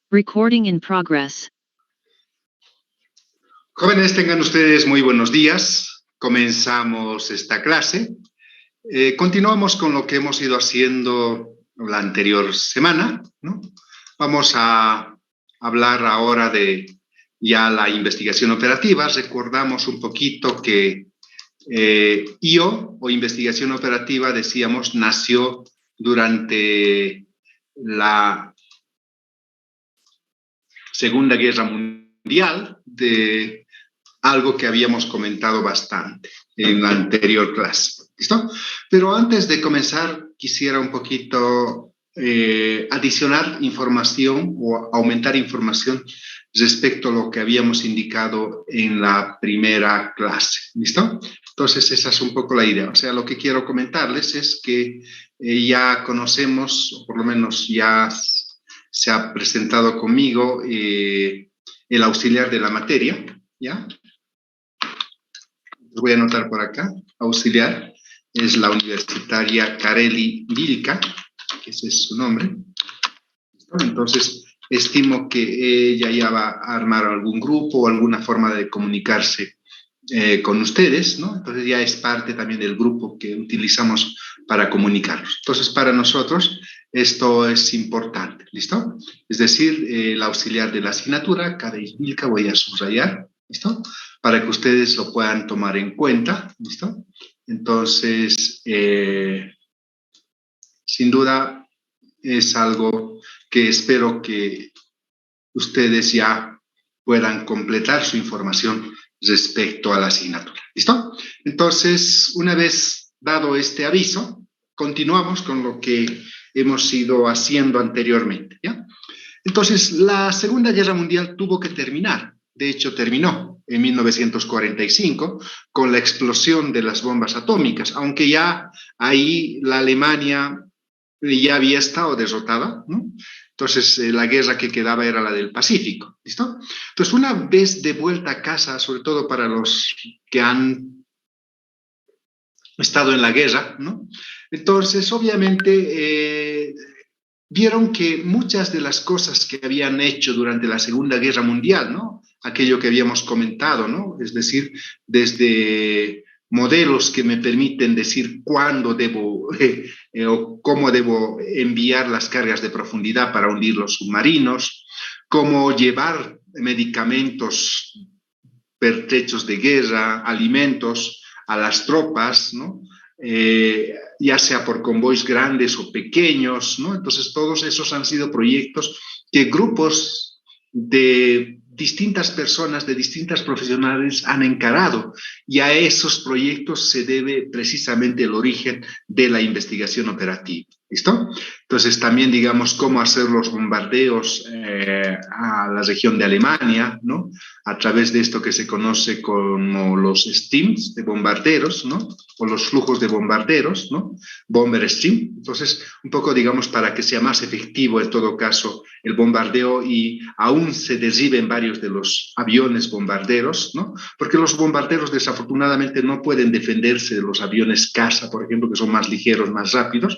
Recording in progress. Jóvenes, tengan ustedes muy buenos días. Comenzamos esta clase. Continuamos con lo que hemos ido haciendo la anterior semana, ¿no? Vamos a hablar ahora de ya la investigación operativa. Recordamos un poquito que IO, o investigación operativa, decíamos, nació durante la Segunda Guerra Mundial, de algo que habíamos comentado bastante en la anterior clase. ¿Listo? Pero antes de comenzar, quisiera un poquito adicionar información o aumentar información respecto a lo que habíamos indicado en la primera clase. ¿Listo? Entonces, esa es un poco la idea. O sea, lo que quiero comentarles es que ya conocemos, o por lo menos ya se ha presentado conmigo el auxiliar de la materia, ¿ya? Los voy a anotar por acá. Auxiliar es la universitaria Kareli Vilca, ese es su nombre. Entonces, estimo que ella ya va a armar algún grupo o alguna forma de comunicarse con ustedes, ¿no? Entonces ya es parte también del grupo que utilizamos para comunicarnos. Entonces, para nosotros esto es importante, ¿listo? Es decir, el auxiliar de la asignatura, Kareli Vilca, voy a subrayar, ¿listo? Para que ustedes lo puedan tomar en cuenta, ¿listo? Entonces, sin duda, es algo que espero que ustedes ya puedan completar su información respecto a la asignatura. ¿Listo? Entonces, una vez dado este aviso, continuamos con lo que hemos ido haciendo anteriormente, ¿ya? Entonces, la Segunda Guerra Mundial tuvo que terminar. De hecho, terminó en 1945 con la explosión de las bombas atómicas, aunque ya ahí la Alemania ya había estado derrotada, ¿no? Entonces, la guerra que quedaba era la del Pacífico, ¿listo? Entonces, una vez de vuelta a casa, sobre todo para los que han estado en la guerra, ¿no? Entonces, obviamente, vieron que muchas de las cosas que habían hecho durante la Segunda Guerra Mundial, ¿no? Aquello que habíamos comentado, ¿no? Es decir, desde modelos que me permiten decir cuándo debo o cómo debo enviar las cargas de profundidad para hundir los submarinos, cómo llevar medicamentos, pertrechos de guerra, alimentos a las tropas, ¿no? Ya sea por convoys grandes o pequeños, ¿no? Entonces, todos esos han sido proyectos que grupos de distintas personas, de distintas profesionales han encarado, y a esos proyectos se debe precisamente el origen de la investigación operativa. ¿Listo? Entonces, también digamos cómo hacer los bombardeos a la región de Alemania, ¿no? A través de esto que se conoce como los streams de bombarderos, ¿no? O los flujos de bombarderos, ¿no? Bomber stream. Entonces, un poco, digamos, para que sea más efectivo en todo caso el bombardeo y aún se derriben varios de los aviones bombarderos, ¿no? Porque los bombarderos desafortunadamente no pueden defenderse de los aviones caza, por ejemplo, que son más ligeros, más rápidos.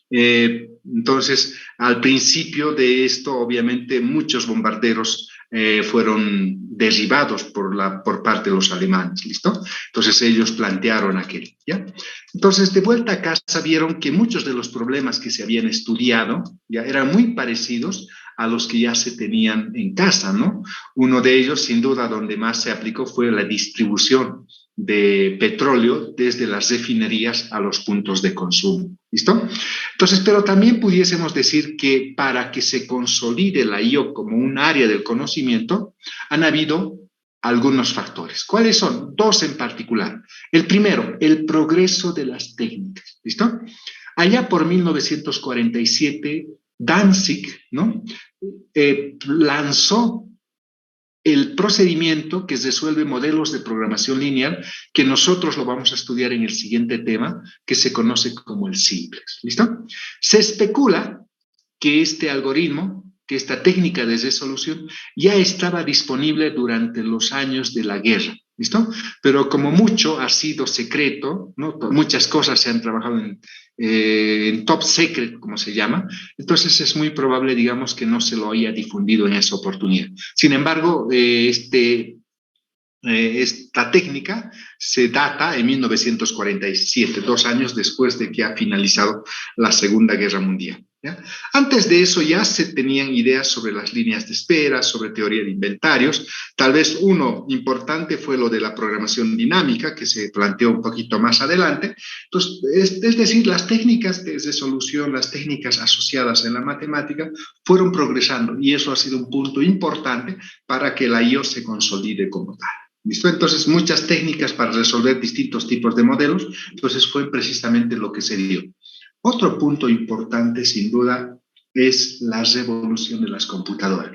Entonces, al principio de esto, obviamente, muchos bombarderos fueron derribados por parte de los alemanes, ¿listo? Entonces ellos plantearon aquello, ¿ya? Entonces, de vuelta a casa, vieron que muchos de los problemas que se habían estudiado ya eran muy parecidos a los que ya se tenían en casa, ¿no? Uno de ellos, sin duda, donde más se aplicó fue la distribución de petróleo desde las refinerías a los puntos de consumo. ¿Listo? Entonces, pero también pudiésemos decir que para que se consolide la IO como un área del conocimiento, han habido algunos factores. ¿Cuáles son? Dos en particular. El primero, el progreso de las técnicas. ¿Listo? Allá por 1947, Danzig, ¿no? Lanzó el procedimiento que resuelve modelos de programación lineal, que nosotros lo vamos a estudiar en el siguiente tema, que se conoce como el simplex. ¿Listo? Se especula que este algoritmo, que esta técnica de resolución, ya estaba disponible durante los años de la guerra. ¿Listo? Pero como mucho ha sido secreto, ¿no? Muchas cosas se han trabajado en top secret, como se llama, entonces es muy probable, digamos, que no se lo haya difundido en esa oportunidad. Sin embargo, esta técnica se data en 1947, 2 años después de que ha finalizado la Segunda Guerra Mundial. ¿Ya? Antes de eso ya se tenían ideas sobre las líneas de espera, sobre teoría de inventarios. Tal vez uno importante fue lo de la programación dinámica, que se planteó un poquito más adelante. Entonces, es decir, las técnicas de resolución, las técnicas asociadas en la matemática fueron progresando y eso ha sido un punto importante para que la IO se consolide como tal. ¿Listo? Entonces, muchas técnicas para resolver distintos tipos de modelos, entonces fue precisamente lo que se dio. Otro punto importante, sin duda, es la revolución de las computadoras.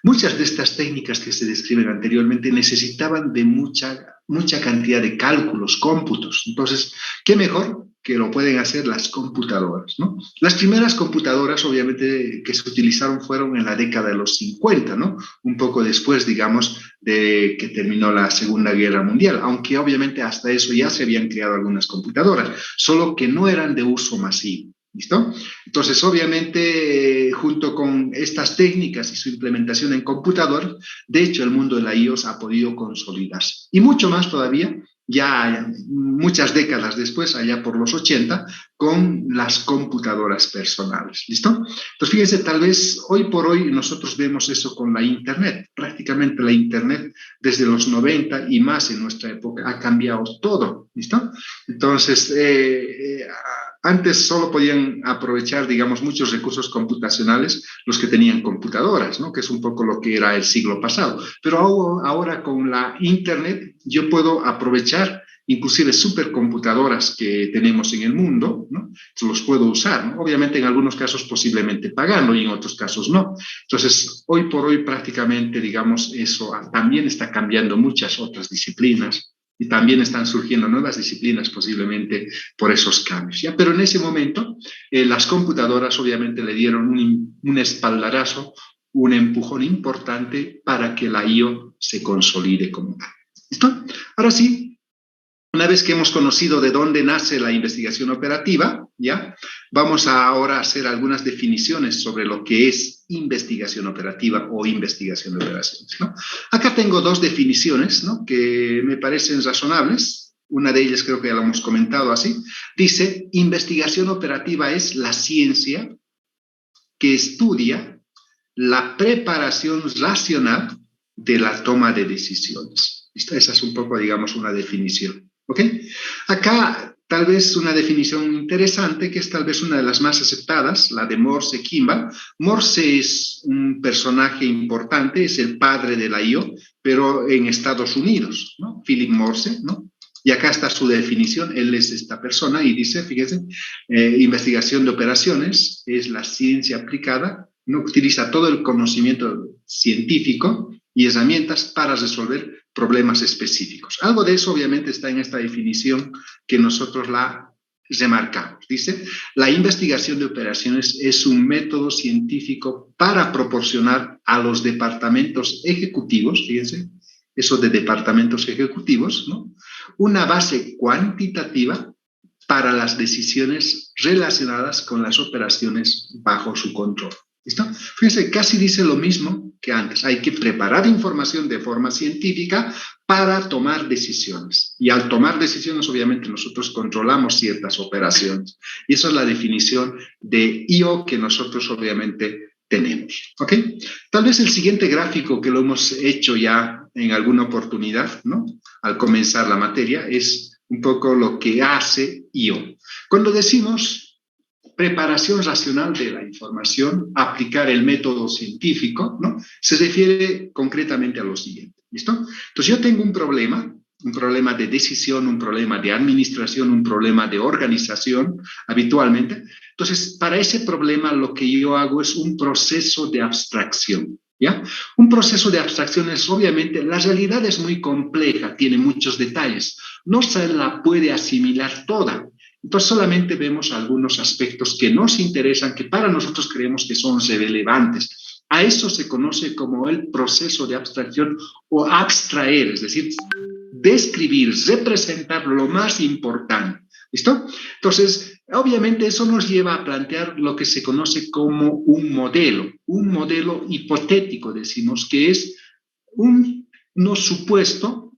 Muchas de estas técnicas que se describen anteriormente necesitaban de mucha cantidad de cálculos, cómputos. Entonces, ¿qué mejor que lo pueden hacer las computadoras, ¿no? Las primeras computadoras, obviamente, que se utilizaron fueron en la década de los 50, ¿no? Un poco después, digamos, de que terminó la Segunda Guerra Mundial, aunque obviamente hasta eso ya se habían creado algunas computadoras, solo que no eran de uso masivo. ¿Listo? Entonces, obviamente, junto con estas técnicas y su implementación en computador, de hecho, el mundo de la IOS ha podido consolidarse. Y mucho más todavía, ya muchas décadas después, allá por los 80, con las computadoras personales. ¿Listo? Entonces, fíjense, tal vez hoy por hoy nosotros vemos eso con la Internet. Prácticamente la Internet desde los 90 y más en nuestra época ha cambiado todo. ¿Listo? Entonces, antes solo podían aprovechar, digamos, muchos recursos computacionales los que tenían computadoras, ¿no? Que es un poco lo que era el siglo pasado. Pero ahora con la Internet yo puedo aprovechar inclusive supercomputadoras que tenemos en el mundo, ¿no? Los puedo usar, ¿no? Obviamente en algunos casos posiblemente pagando y en otros casos no. Entonces, hoy por hoy prácticamente, digamos, eso también está cambiando muchas otras disciplinas y también están surgiendo nuevas disciplinas posiblemente por esos cambios, ¿ya? Pero en ese momento las computadoras obviamente le dieron un espaldarazo, un empujón importante para que la IO se consolide como tal. ¿Listo? Ahora sí, una vez que hemos conocido de dónde nace la investigación operativa, ¿ya? Vamos ahora a hacer algunas definiciones sobre lo que es investigación operativa o investigación de operaciones, ¿no? Acá tengo dos definiciones, ¿no? Que me parecen razonables. Una de ellas creo que ya lo hemos comentado así. Dice, investigación operativa es la ciencia que estudia la preparación racional de la toma de decisiones. Esa es un poco, digamos, una definición. ¿Ok? Acá tal vez una definición interesante, que es tal vez una de las más aceptadas, la de Morse Kimball. Morse es un personaje importante, es el padre de la IO, pero en Estados Unidos, ¿no? Philip Morse, ¿no? Y acá está su definición, él es esta persona y dice, fíjense, investigación de operaciones es la ciencia aplicada, no utiliza todo el conocimiento científico y herramientas para resolver problemas específicos. Algo de eso obviamente está en esta definición que nosotros la remarcamos. Dice, la investigación de operaciones es un método científico para proporcionar a los departamentos ejecutivos, fíjense, eso de departamentos ejecutivos, ¿no? Una base cuantitativa para las decisiones relacionadas con las operaciones bajo su control. ¿Listo? Fíjense, casi dice lo mismo que antes. Hay que preparar información de forma científica para tomar decisiones. Y al tomar decisiones, obviamente, nosotros controlamos ciertas operaciones. Y esa es la definición de IO que nosotros, obviamente, tenemos. ¿Ok? Tal vez el siguiente gráfico que lo hemos hecho ya en alguna oportunidad, ¿no? Al comenzar la materia, es un poco lo que hace IO. Cuando decimos preparación racional de la información, aplicar el método científico, ¿no? Se refiere concretamente a lo siguiente, ¿listo? Entonces yo tengo un problema de decisión, un problema de administración, un problema de organización, habitualmente. Entonces, para ese problema lo que yo hago es un proceso de abstracción, ¿ya? Un proceso de abstracción es, obviamente, la realidad es muy compleja, tiene muchos detalles, no se la puede asimilar toda. Entonces solamente vemos algunos aspectos que nos interesan, que para nosotros creemos que son relevantes. A eso se conoce como el proceso de abstracción o abstraer, es decir, describir, representar lo más importante. ¿Listo? Entonces, obviamente eso nos lleva a plantear lo que se conoce como un modelo hipotético, decimos, que es un no supuesto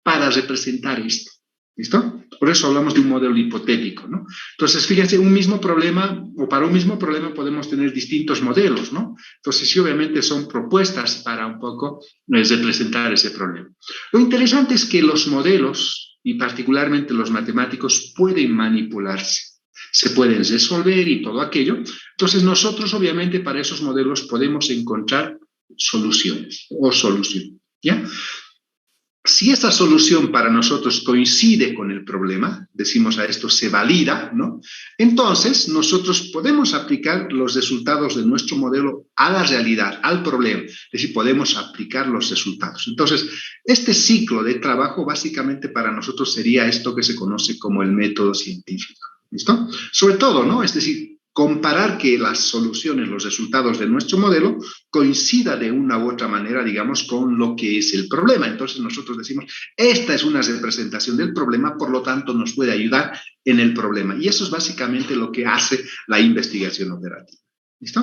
para representar esto. ¿Listo? Por eso hablamos de un modelo hipotético, ¿no? Entonces, fíjense, un mismo problema, o para un mismo problema podemos tener distintos modelos, ¿no? Entonces, sí, obviamente son propuestas para un poco representar ese problema. Lo interesante es que los modelos, y particularmente los matemáticos, pueden manipularse, se pueden resolver y todo aquello. Entonces, nosotros, obviamente, para esos modelos podemos encontrar soluciones o solución, ¿ya? Si esa solución para nosotros coincide con el problema, decimos a esto se valida, ¿no? Entonces nosotros podemos aplicar los resultados de nuestro modelo a la realidad, al problema, es decir, podemos aplicar los resultados. Entonces, este ciclo de trabajo básicamente para nosotros sería esto que se conoce como el método científico, ¿listo? Sobre todo, ¿no? Es decir, comparar que las soluciones, los resultados de nuestro modelo coincida de una u otra manera, digamos, con lo que es el problema. Entonces nosotros decimos, esta es una representación del problema, por lo tanto nos puede ayudar en el problema. Y eso es básicamente lo que hace la investigación operativa. ¿Listo?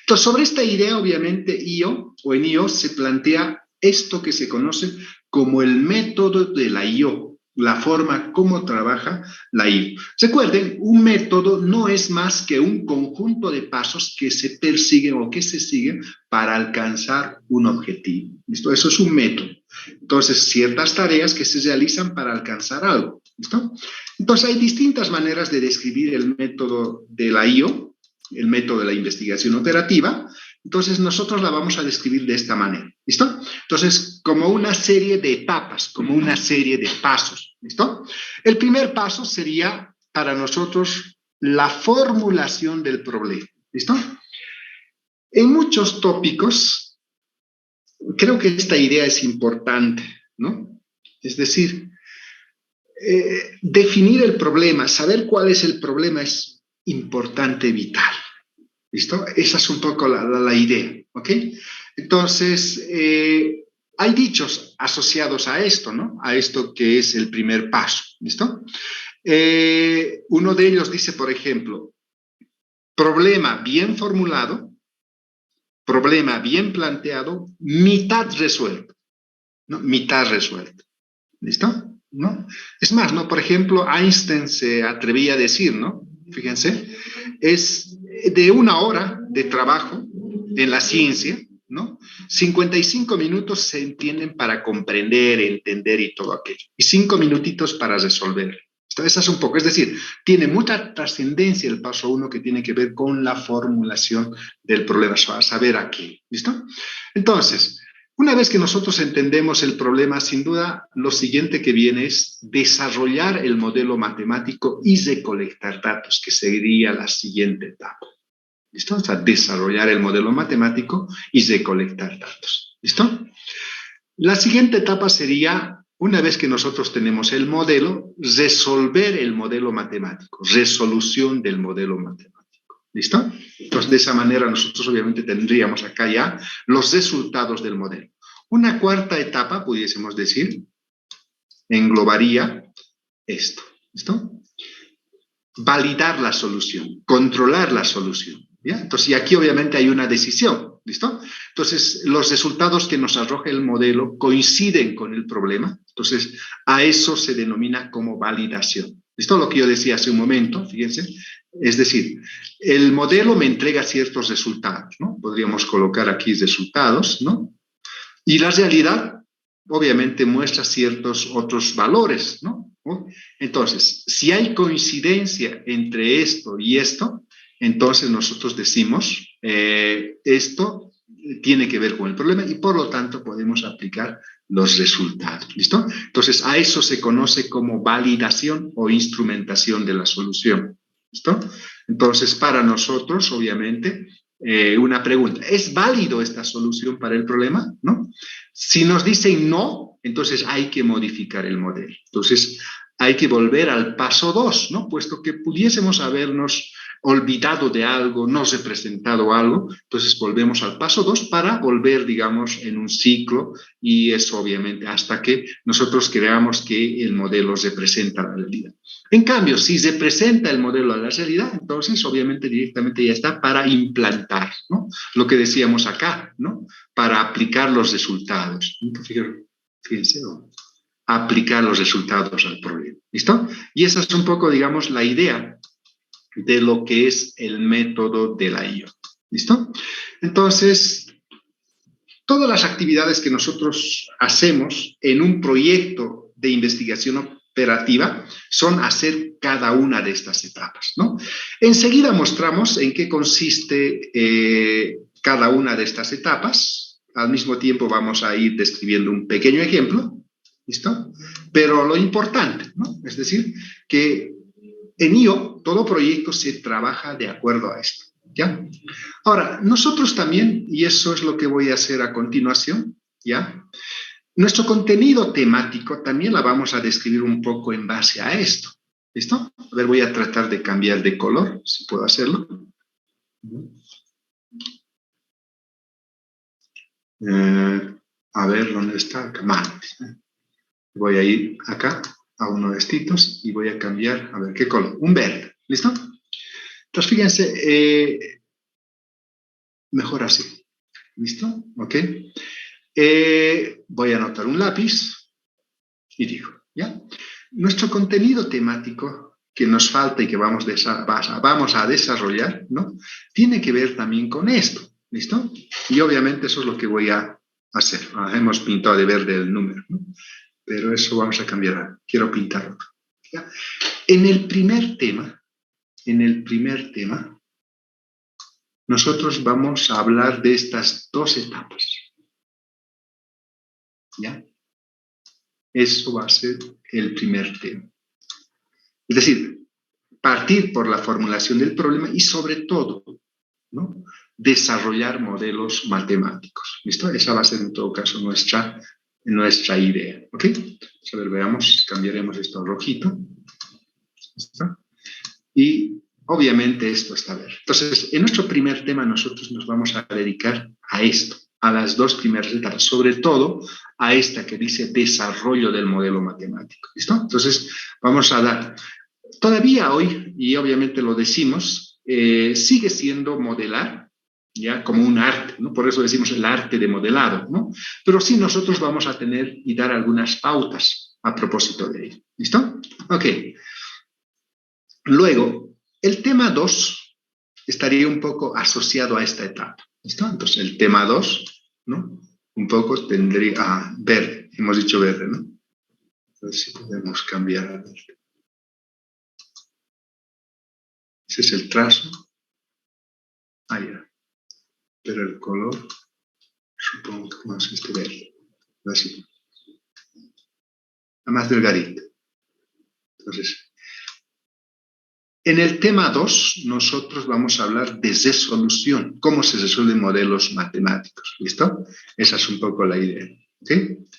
Entonces, sobre esta idea, obviamente, en IO se plantea esto que se conoce como el método de la IO, la forma como trabaja la IO. Recuerden, un método no es más que un conjunto de pasos que se persiguen o que se siguen para alcanzar un objetivo. ¿Listo? Eso es un método. Entonces, ciertas tareas que se realizan para alcanzar algo. ¿Listo? Entonces, hay distintas maneras de describir el método de la IO, el método de la investigación operativa. Entonces, nosotros la vamos a describir de esta manera. ¿Listo? Entonces, como una serie de etapas, como una serie de pasos. ¿Listo? El primer paso sería para nosotros la formulación del problema. ¿Listo? En muchos tópicos, creo que esta idea es importante, ¿no? Es decir, definir el problema, saber cuál es el problema es importante, vital. ¿Listo? Esa es un poco la idea, ¿ok? Entonces, hay dichos asociados a esto, ¿no? A esto que es el primer paso, ¿listo? Uno de ellos dice, por ejemplo, problema bien formulado, problema bien planteado, mitad resuelto, ¿no? Mitad resuelto, ¿listo? ¿No? Es más, ¿no? Por ejemplo, Einstein se atrevía a decir, ¿no? Fíjense, es de 1 hora de trabajo en la ciencia, ¿no? 55 minutos se entienden para comprender, entender y todo aquello. Y 5 minutitos para resolver. Esa es un poco, es decir, tiene mucha trascendencia el paso 1 que tiene que ver con la formulación del problema, a saber a qué. ¿Listo? Entonces, una vez que nosotros entendemos el problema, sin duda, lo siguiente que viene es desarrollar el modelo matemático y recolectar datos, que sería la siguiente etapa. ¿Listo? O sea, desarrollar el modelo matemático y recolectar datos. ¿Listo? La siguiente etapa sería, una vez que nosotros tenemos el modelo, resolver el modelo matemático, resolución del modelo matemático. ¿Listo? Entonces, de esa manera nosotros obviamente tendríamos acá ya los resultados del modelo. Una cuarta etapa, pudiésemos decir, englobaría esto. ¿Listo? validar la solución, controlar la solución. ¿Ya? Entonces, y aquí obviamente hay una decisión, ¿listo? Entonces, los resultados que nos arroja el modelo coinciden con el problema, entonces a eso se denomina como validación. ¿Listo? Lo que yo decía hace un momento, fíjense, es decir, el modelo me entrega ciertos resultados, ¿no? Podríamos colocar aquí resultados, ¿no? Y la realidad, obviamente, muestra ciertos otros valores, ¿no? Entonces, si hay coincidencia entre esto y esto, entonces nosotros decimos, esto tiene que ver con el problema y por lo tanto podemos aplicar los resultados, ¿listo? Entonces, a eso se conoce como validación o instrumentación de la solución, ¿listo? Entonces, para nosotros, obviamente, una pregunta, ¿es válido esta solución para el problema? ¿No? Si nos dicen no, entonces hay que modificar el modelo. Entonces, hay que volver al paso 2, ¿no? Puesto que pudiésemos habernos olvidado de algo, no representado algo, entonces volvemos al paso 2 para volver, digamos, en un ciclo y eso obviamente hasta que nosotros creamos que el modelo representa la realidad. En cambio, si se presenta el modelo a la realidad, entonces obviamente directamente ya está para implantar, ¿no? Lo que decíamos acá, ¿no? Para aplicar los resultados. Fíjense, ¿no? Aplicar los resultados al problema. ¿Listo? Y esa es un poco, digamos, la idea de lo que es el método de la IO. ¿Listo? Entonces, todas las actividades que nosotros hacemos en un proyecto de investigación operativa son hacer cada una de estas etapas, ¿no? Enseguida mostramos en qué consiste cada una de estas etapas. Al mismo tiempo vamos a ir describiendo un pequeño ejemplo, ¿listo? Pero lo importante, ¿no? Es decir, que en IO todo proyecto se trabaja de acuerdo a esto, ¿ya? Ahora, nosotros también, y eso es lo que voy a hacer a continuación, ¿ya? Nuestro contenido temático también la vamos a describir un poco en base a esto, ¿listo? A ver, voy a tratar de cambiar de color, si puedo hacerlo. A ver, ¿dónde está? Voy a ir acá a uno de estos y voy a cambiar, a ver, ¿qué color? Un verde, ¿listo? Entonces, fíjense, mejor así, ¿listo? ¿Ok? Voy a anotar un lápiz y digo, ¿ya? Nuestro contenido temático que nos falta y que vamos a desarrollar, ¿no? Tiene que ver también con esto, ¿listo? Y obviamente eso es lo que voy a hacer. Hemos pintado de verde el número, ¿no? Pero eso vamos a cambiar. Quiero pintar otro. ¿Ya? En el primer tema, nosotros vamos a hablar de estas dos etapas. ¿Ya? Eso va a ser el primer tema. Es decir, partir por la formulación del problema y sobre todo, ¿no? Desarrollar modelos matemáticos. ¿Listo? Esa va a ser en todo caso nuestra idea. ¿Ok? A ver, veamos, cambiaremos esto a rojito. ¿Listo? Y obviamente esto está a ver. Entonces, en nuestro primer tema nosotros nos vamos a dedicar a esto, a las dos primeras etapas, sobre todo a esta que dice desarrollo del modelo matemático. ¿Listo? Entonces, vamos a dar, todavía hoy, y obviamente lo decimos, sigue siendo modelar, ya como un arte, ¿no? Por eso decimos el arte de modelado, ¿no? Pero sí nosotros vamos a tener y dar algunas pautas a propósito de ello. ¿Listo? Ok. Luego, el tema 2 estaría un poco asociado a esta etapa. ¿Listo? Entonces, el tema 2, ¿no? Un poco tendría, verde, hemos dicho verde, ¿no? Entonces, si podemos cambiar a verde. Ese es el trazo. Ya. Pero el color, supongo que más este verde. Así. Más delgadito. Entonces, en el tema 2, nosotros vamos a hablar de resolución, cómo se resuelven modelos matemáticos, ¿listo? Esa es un poco la idea, ¿ok?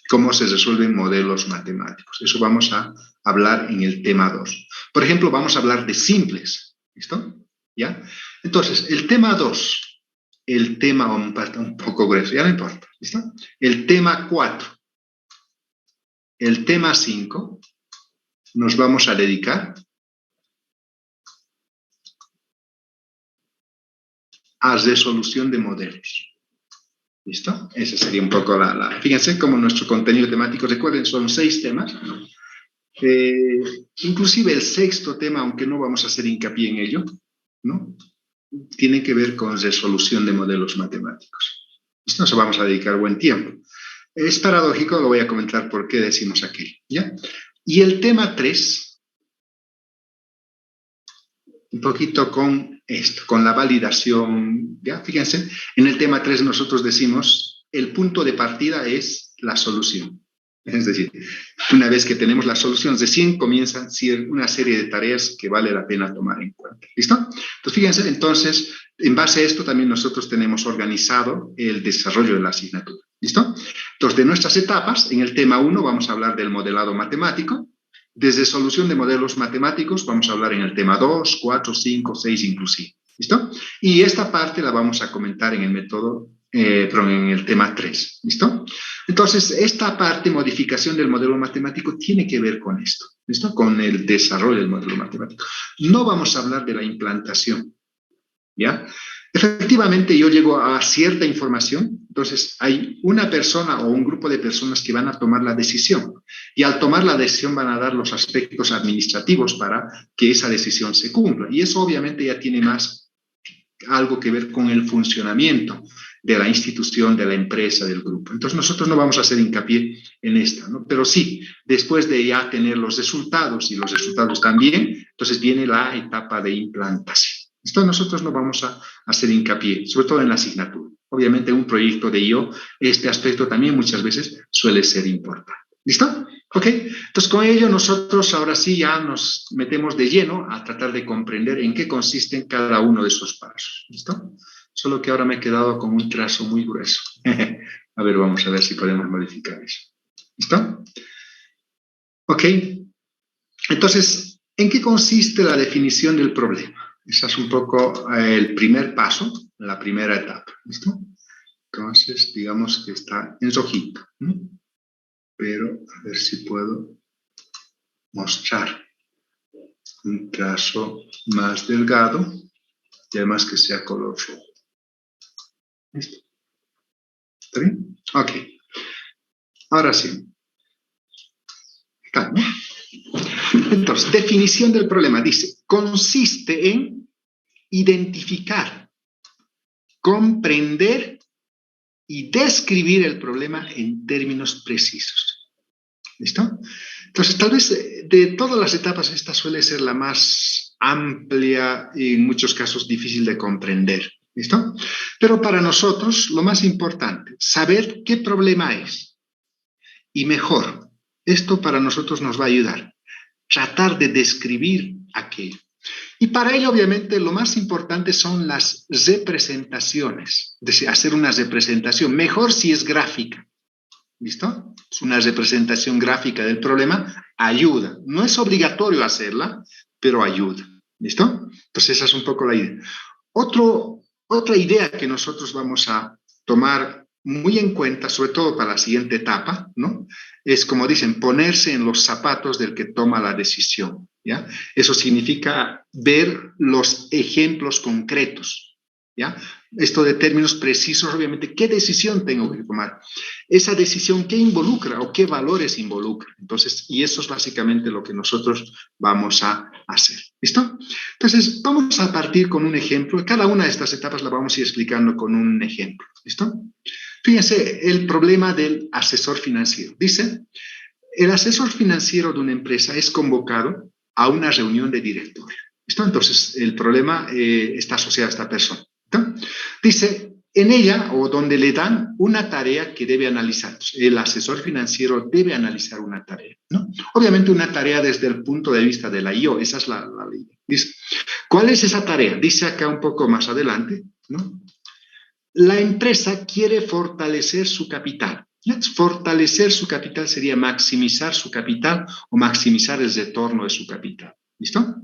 Cómo se resuelven modelos matemáticos. Eso vamos a hablar en el tema 2. Por ejemplo, vamos a hablar de simples, ¿listo? ¿Ya? Entonces, el tema 2, el tema un poco grueso, ya no importa, ¿listo? El tema 4, el tema 5, nos vamos a dedicar a resolución de modelos. ¿Listo? Esa sería un poco Fíjense cómo nuestro contenido temático, recuerden, son 6 temas. Inclusive el 6º tema, aunque no vamos a hacer hincapié en ello, ¿no? Tiene que ver con resolución de modelos matemáticos. Esto nos vamos a dedicar buen tiempo. Es paradójico, lo voy a comentar por qué decimos aquello, ¿ya? Y el tema 3, un poquito con esto, con la validación, ¿ya? Fíjense, en el tema 3 nosotros decimos, el punto de partida es la solución. Es decir, una vez que tenemos la solución, recién comienzan una serie de tareas que vale la pena tomar en cuenta. ¿Listo? Entonces, fíjense, entonces, en base a esto también nosotros tenemos organizado el desarrollo de la asignatura. ¿Listo? Entonces, de nuestras etapas, en el tema 1 vamos a hablar del modelado matemático. Desde solución de modelos matemáticos vamos a hablar en el tema 2, 4, 5, 6 inclusive. ¿Listo? Y esta parte la vamos a comentar en el método, en el tema 3. ¿Listo? Entonces, esta parte, modificación del modelo matemático, tiene que ver con esto. ¿Listo? Con el desarrollo del modelo matemático. No vamos a hablar de la implantación. ¿Ya? Efectivamente, yo llego a cierta información, entonces hay una persona o un grupo de personas que van a tomar la decisión y al tomar la decisión van a dar los aspectos administrativos para que esa decisión se cumpla. Y eso obviamente ya tiene más algo que ver con el funcionamiento de la institución, de la empresa, del grupo. Entonces nosotros no vamos a hacer hincapié en esta, ¿no? Pero sí, después de ya tener los resultados y los resultados también, entonces viene la etapa de implantación. Esto nosotros no vamos a hacer hincapié, sobre todo en la asignatura. Obviamente en un proyecto de IO, este aspecto también muchas veces suele ser importante. ¿Listo? ¿Ok? Entonces con ello nosotros ahora sí ya nos metemos de lleno a tratar de comprender en qué consisten cada uno de esos pasos. ¿Listo? Solo que ahora me he quedado con un trazo muy grueso. A ver, vamos a ver si podemos modificar eso. ¿Listo? Ok. Entonces, ¿en qué consiste la definición del problema? Ese es un poco el primer paso, la primera etapa. ¿Listo? Entonces, digamos que está en rojito. Pero, a ver si puedo mostrar un trazo más delgado y además que sea color rojo. ¿Listo? ¿Está bien? Ok. Ahora sí. Está, ¿no? Entonces, definición del problema. Dice, consiste en identificar, comprender y describir el problema en términos precisos. ¿Listo? Entonces, tal vez de todas las etapas, esta suele ser la más amplia y en muchos casos difícil de comprender. ¿Listo? Pero para nosotros, lo más importante, saber qué problema es. Y mejor, esto para nosotros nos va a ayudar. Tratar de describir aquello. Y para ello, obviamente, lo más importante son las representaciones. Es decir, hacer una representación, mejor si es gráfica. ¿Listo? Es una representación gráfica del problema, ayuda. No es obligatorio hacerla, pero ayuda. ¿Listo? Entonces, esa es un poco la idea. Otra idea que nosotros vamos a tomar muy en cuenta, sobre todo para la siguiente etapa, ¿no? Es, como dicen, ponerse en los zapatos del que toma la decisión, ¿ya? Eso significa ver los ejemplos concretos, ¿ya? Esto de términos precisos, obviamente, ¿qué decisión tengo que tomar? Esa decisión, ¿qué involucra o qué valores involucra? Entonces, y eso es básicamente lo que nosotros vamos a hacer. ¿Listo? Entonces, vamos a partir con un ejemplo. Cada una de estas etapas la vamos a ir explicando con un ejemplo. ¿Listo? Fíjense, el problema del asesor financiero. Dice, el asesor financiero de una empresa es convocado a una reunión de directorio. ¿Listo? Entonces, el problema está asociado a esta persona. ¿Listo? Dice, en ella o donde le dan una tarea que debe analizar. El asesor financiero debe analizar una tarea, ¿no? Obviamente una tarea desde el punto de vista de la IO, esa es la ley. Dice, ¿cuál es esa tarea? Dice acá un poco más adelante, ¿no? La empresa quiere fortalecer su capital. Fortalecer su capital sería maximizar su capital o maximizar el retorno de su capital. ¿Listo?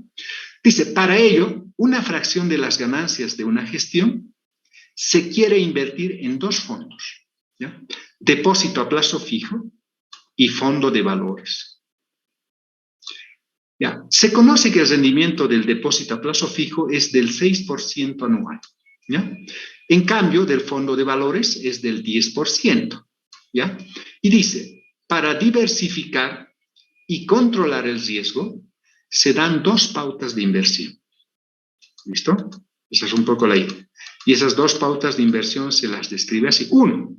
Dice, para ello, una fracción de las ganancias de una gestión se quiere invertir en 2 fondos, ¿ya? Depósito a plazo fijo y fondo de valores. ¿Ya? Se conoce que el rendimiento del depósito a plazo fijo es del 6% anual. ¿ya? En cambio, del fondo de valores es del 10%, ¿ya? Y dice, para diversificar y controlar el riesgo, se dan dos pautas de inversión. ¿Listo? Esa es un poco la idea. Y esas dos pautas de inversión se las describe así. Uno,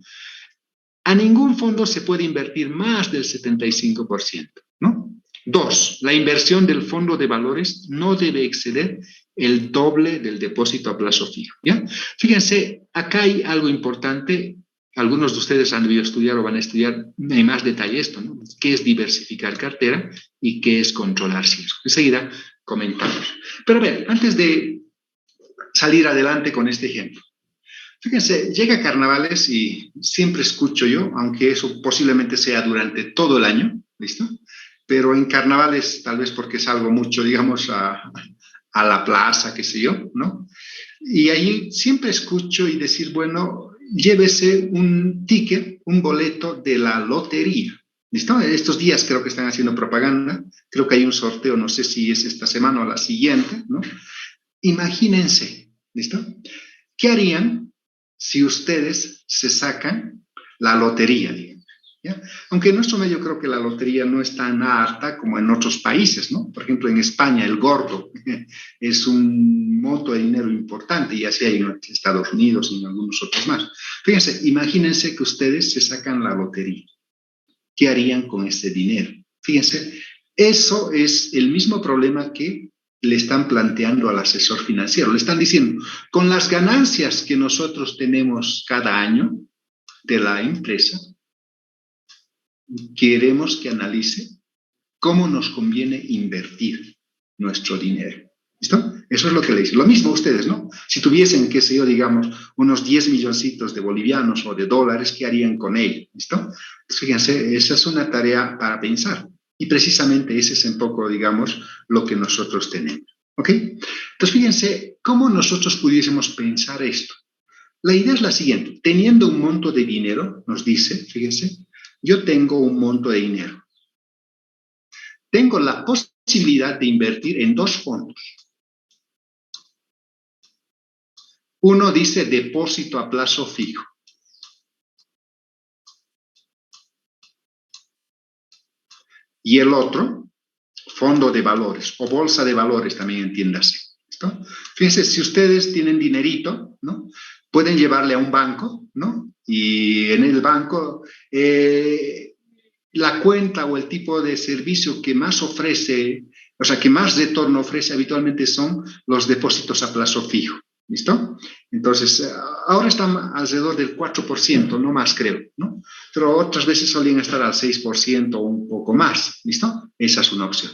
a ningún fondo se puede invertir más del 75%, ¿no? Dos, la inversión del fondo de valores no debe exceder el doble del depósito a plazo fijo, ¿ya? Fíjense, acá hay algo importante. Algunos de ustedes han debido estudiar o van a estudiar en más detalle esto, ¿no? ¿Qué es diversificar cartera y qué es controlar riesgo? Enseguida comentamos. Pero a ver, antes de salir adelante con este ejemplo, fíjense, llega Carnavales y siempre escucho yo, aunque eso posiblemente sea durante todo el año, ¿listo? Pero en Carnavales, tal vez porque salgo mucho, digamos, a la plaza, qué sé yo, ¿no? Y ahí siempre escucho y decir, bueno, llévese un ticket, un boleto de la lotería. ¿Listo? Estos días creo que están haciendo propaganda, creo que hay un sorteo, no sé si es esta semana o la siguiente, ¿no? Imagínense, ¿listo? ¿Qué harían si ustedes se sacan la lotería, digamos? ¿Ya? Aunque en nuestro medio creo que la lotería no es tan alta como en otros países, ¿no? Por ejemplo, en España el gordo es un monto de dinero importante y así hay en Estados Unidos y en algunos otros más. Fíjense, imagínense que ustedes se sacan la lotería. ¿Qué harían con ese dinero? Fíjense, eso es el mismo problema que le están planteando al asesor financiero. Le están diciendo, con las ganancias que nosotros tenemos cada año de la empresa, queremos que analice cómo nos conviene invertir nuestro dinero. ¿Listo? Eso es lo que le dicen. Lo mismo ustedes, ¿no? Si tuviesen, qué sé yo, digamos, unos 10 milloncitos de bolivianos o de dólares, ¿qué harían con ellos? ¿Listo? Pues fíjense, esa es una tarea para pensar. Y precisamente ese es un poco, digamos, lo que nosotros tenemos. ¿Ok? Entonces, fíjense cómo nosotros pudiésemos pensar esto. La idea es la siguiente. Teniendo un monto de dinero, nos dice, fíjense, yo tengo un monto de dinero. Tengo la posibilidad de invertir en dos fondos. Uno dice depósito a plazo fijo. Y el otro, fondo de valores o bolsa de valores, también entiéndase. ¿Listo? Fíjense, si ustedes tienen dinerito, ¿no? Pueden llevarle a un banco, ¿no? Y en el banco, la cuenta o el tipo de servicio que más ofrece, o sea, que más retorno ofrece habitualmente son los depósitos a plazo fijo. ¿Listo? Entonces, ahora están alrededor del 4%, no más creo, ¿no? Pero otras veces solían estar al 6% o un poco más, ¿listo? Esa es una opción.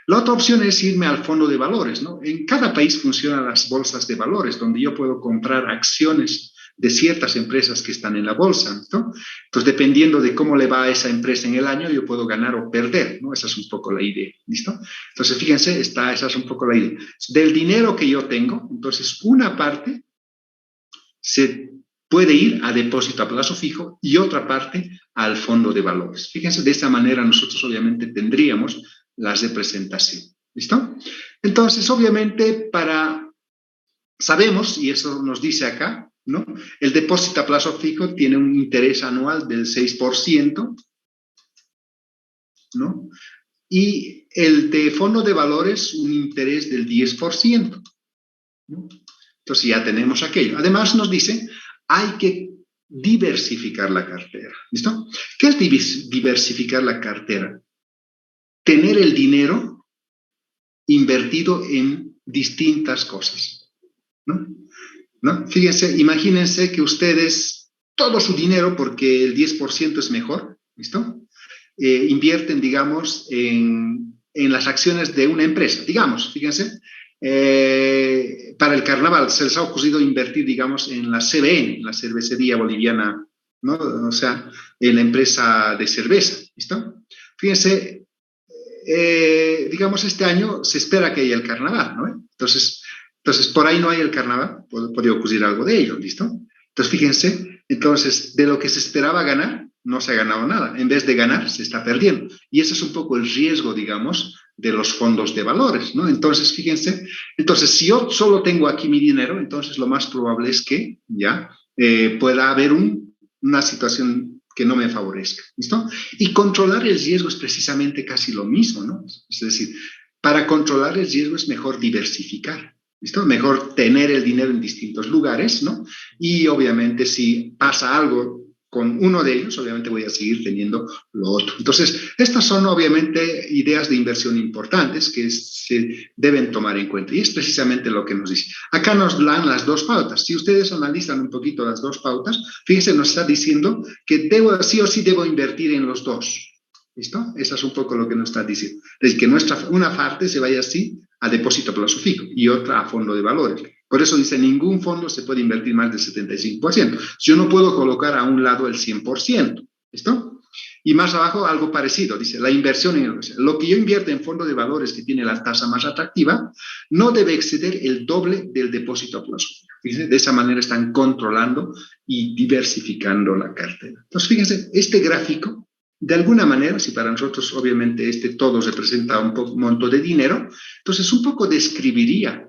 La otra opción es irme al fondo de valores, ¿no? En cada país funcionan las bolsas de valores, donde yo puedo comprar acciones de ciertas empresas que están en la bolsa, ¿no? Entonces, dependiendo de cómo le va a esa empresa en el año, yo puedo ganar o perder, ¿no? Esa es un poco la idea, ¿listo? Entonces, fíjense, esa es un poco la idea. Del dinero que yo tengo, entonces, una parte se puede ir a depósito a plazo fijo y otra parte al fondo de valores. Fíjense, de esa manera nosotros obviamente tendríamos la representación, ¿listo? Entonces, obviamente, sabemos, y eso nos dice acá, ¿no? El depósito a plazo fijo tiene un interés anual del 6%, ¿no? Y el de fondo de valores un interés del 10%, ¿no? Entonces ya tenemos aquello. Además nos dice, hay que diversificar la cartera, ¿listo? ¿Qué es diversificar la cartera? Tener el dinero invertido en distintas cosas, ¿no? ¿No? Fíjense, imagínense que ustedes, todo su dinero, porque el 10% es mejor, ¿listo? Invierten, digamos, en las acciones de una empresa. Digamos, fíjense, para el carnaval se les ha ocurrido invertir, digamos, en la CBN, la cervecería boliviana, ¿no? O sea, en la empresa de cerveza, ¿listo? Fíjense, digamos, este año se espera que haya el carnaval, ¿no? Entonces, por ahí no hay el carnaval, podría ocurrir algo de ello, ¿listo? Entonces, fíjense, entonces, de lo que se esperaba ganar, no se ha ganado nada. En vez de ganar, se está perdiendo. Y ese es un poco el riesgo, digamos, de los fondos de valores, ¿no? Entonces, fíjense, entonces, si yo solo tengo aquí mi dinero, entonces lo más probable es que ya pueda haber una situación que no me favorezca, ¿listo? Y controlar el riesgo es precisamente casi lo mismo, ¿no? Es decir, para controlar el riesgo es mejor diversificar, ¿listo? Mejor tener el dinero en distintos lugares, ¿no? Y obviamente si pasa algo con uno de ellos, obviamente voy a seguir teniendo lo otro. Entonces, estas son obviamente ideas de inversión importantes que se deben tomar en cuenta. Y es precisamente lo que nos dice. Acá nos dan las dos pautas. Si ustedes analizan un poquito las dos pautas, fíjense, nos está diciendo que sí o sí debo invertir en los dos. ¿Listo? Eso es un poco lo que nos está diciendo. Es que una parte se vaya así a depósito a plazo fijo y otra a fondo de valores. Por eso dice, ningún fondo se puede invertir más del 75%. Yo no puedo colocar a un lado el 100%. ¿Listo? Y más abajo algo parecido. Dice, la inversión en lo que yo invierto en fondo de valores que tiene la tasa más atractiva no debe exceder el doble del depósito a plazo fijo. Fíjense, de esa manera están controlando y diversificando la cartera. Entonces, fíjense, este gráfico de alguna manera, si para nosotros obviamente todo representa un monto de dinero, entonces un poco describiría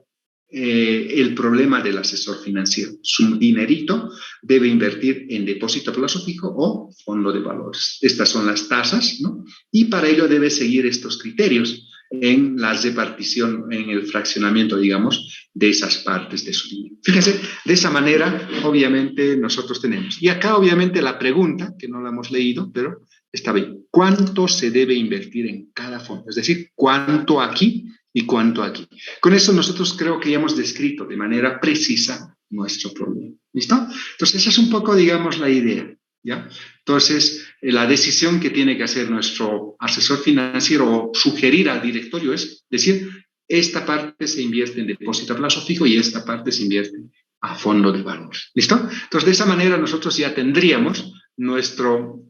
el problema del asesor financiero. Su dinerito debe invertir en depósito a plazo fijo o fondo de valores. Estas son las tasas, ¿no? Y para ello debe seguir estos criterios en la repartición, en el fraccionamiento, digamos, de esas partes de su dinero. Fíjense, de esa manera, obviamente, nosotros tenemos. Y acá, obviamente, la pregunta, que no la hemos leído, pero está bien. ¿Cuánto se debe invertir en cada fondo? Es decir, ¿cuánto aquí y cuánto aquí? Con eso nosotros creo que ya hemos descrito de manera precisa nuestro problema. ¿Listo? Entonces, esa es un poco, digamos, la idea. ¿Ya? Entonces, la decisión que tiene que hacer nuestro asesor financiero o sugerir al directorio es decir, esta parte se invierte en depósito a plazo fijo y esta parte se invierte a fondo de valores. ¿Listo? Entonces, de esa manera nosotros ya tendríamos nuestro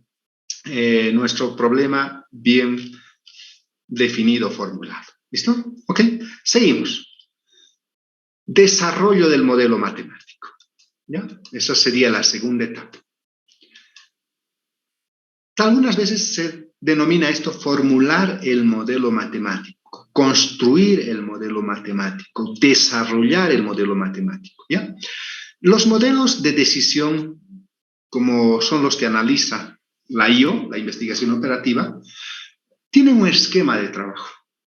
problema bien definido, formulado. ¿Listo? ¿Ok? Seguimos. Desarrollo del modelo matemático. ¿Ya? Esa sería la segunda etapa. Algunas veces se denomina esto formular el modelo matemático, construir el modelo matemático, desarrollar el modelo matemático. ¿Ya? Los modelos de decisión, como son los que analiza la IO, la investigación operativa, tienen un esquema de trabajo.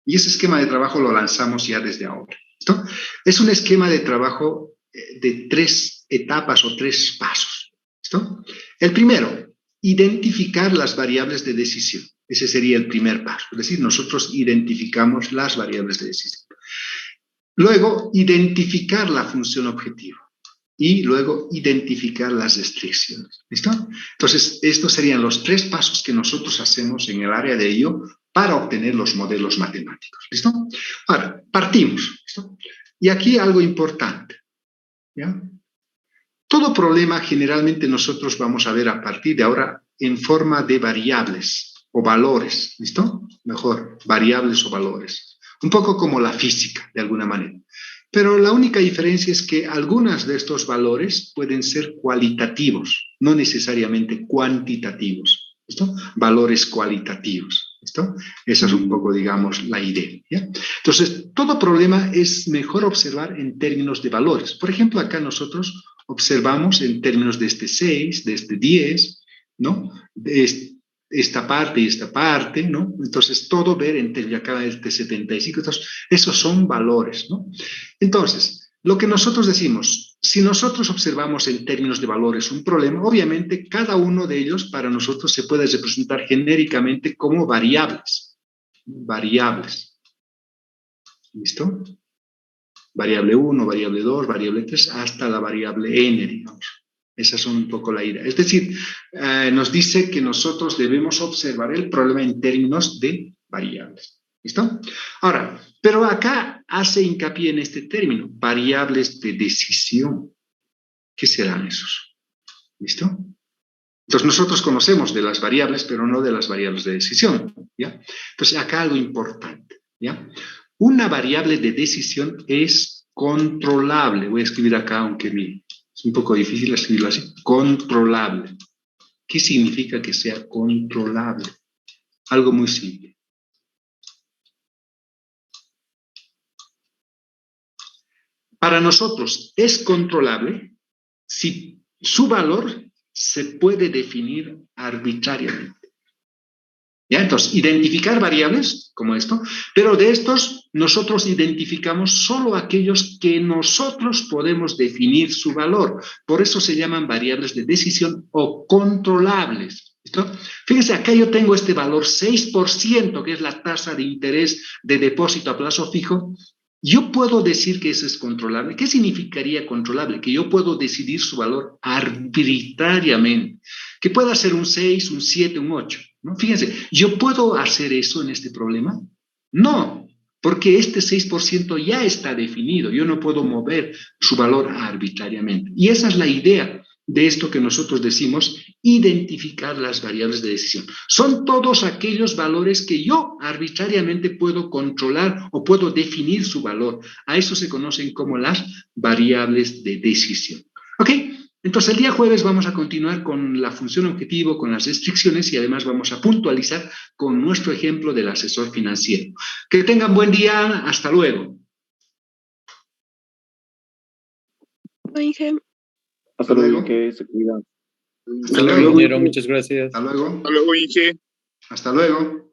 Y ese esquema de trabajo lo lanzamos ya desde ahora. ¿Listo? Es un esquema de trabajo de 3 etapas o 3 pasos. ¿Listo? El primero, identificar las variables de decisión. Ese sería el primer paso. Es decir, nosotros identificamos las variables de decisión. Luego, identificar la función objetivo. Y luego, identificar las restricciones. ¿Listo? Entonces, estos serían los 3 pasos que nosotros hacemos en el área de ello para obtener los modelos matemáticos. ¿Listo? Ahora, partimos. ¿Listo? Y aquí algo importante. ¿Ya? Todo problema generalmente nosotros vamos a ver a partir de ahora en forma de variables o valores, ¿listo? Mejor, variables o valores. Un poco como la física, de alguna manera. Pero la única diferencia es que algunos de estos valores pueden ser cualitativos, no necesariamente cuantitativos, ¿listo? Valores cualitativos, ¿listo? Esa es un poco, digamos, la idea, ¿ya? Entonces, todo problema es mejor observar en términos de valores. Por ejemplo, acá nosotros observamos en términos de este 6, de este 10, ¿no? De esta parte y esta parte, ¿no? Entonces, todo ver entre acá este 75, entonces, esos son valores, ¿no? Entonces, lo que nosotros decimos, si nosotros observamos en términos de valores un problema, obviamente cada uno de ellos para nosotros se puede representar genéricamente como variables. Variables. ¿Listo? Variable 1, variable 2, variable 3, hasta la variable n, digamos. Esa es un poco la idea. Es decir, nos dice que nosotros debemos observar el problema en términos de variables. ¿Listo? Ahora, pero acá hace hincapié en este término, variables de decisión. ¿Qué serán esos? ¿Listo? Entonces, nosotros conocemos de las variables, pero no de las variables de decisión. ¿Ya? Entonces, acá algo importante. ¿Ya? Una variable de decisión es controlable. Voy a escribir acá, aunque es un poco difícil escribirlo así. Controlable. ¿Qué significa que sea controlable? Algo muy simple. para nosotros es controlable si su valor se puede definir arbitrariamente. ¿Ya? Entonces, identificar variables como esto, pero de estos nosotros identificamos solo aquellos que nosotros podemos definir su valor. Por eso se llaman variables de decisión o controlables. ¿Listo? Fíjense, acá yo tengo este valor 6%, que es la tasa de interés de depósito a plazo fijo. Yo puedo decir que eso es controlable. ¿Qué significaría controlable? Que yo puedo decidir su valor arbitrariamente, que pueda ser un 6, un 7, un 8. ¿No? Fíjense, ¿yo puedo hacer eso en este problema? No, porque este 6% ya está definido. Yo no puedo mover su valor arbitrariamente. Y esa es la idea de esto que nosotros decimos, identificar las variables de decisión. Son todos aquellos valores que yo arbitrariamente puedo controlar o puedo definir su valor. A eso se conocen como las variables de decisión. ¿Ok? Entonces, el día jueves vamos a continuar con la función objetivo, con las restricciones y además vamos a puntualizar con nuestro ejemplo del asesor financiero. Que tengan buen día. Hasta luego. Inge. Hasta luego, que se cuidan. Hasta luego, ingeniero, muchas gracias. Hasta luego. Hasta luego, Inge. Hasta luego.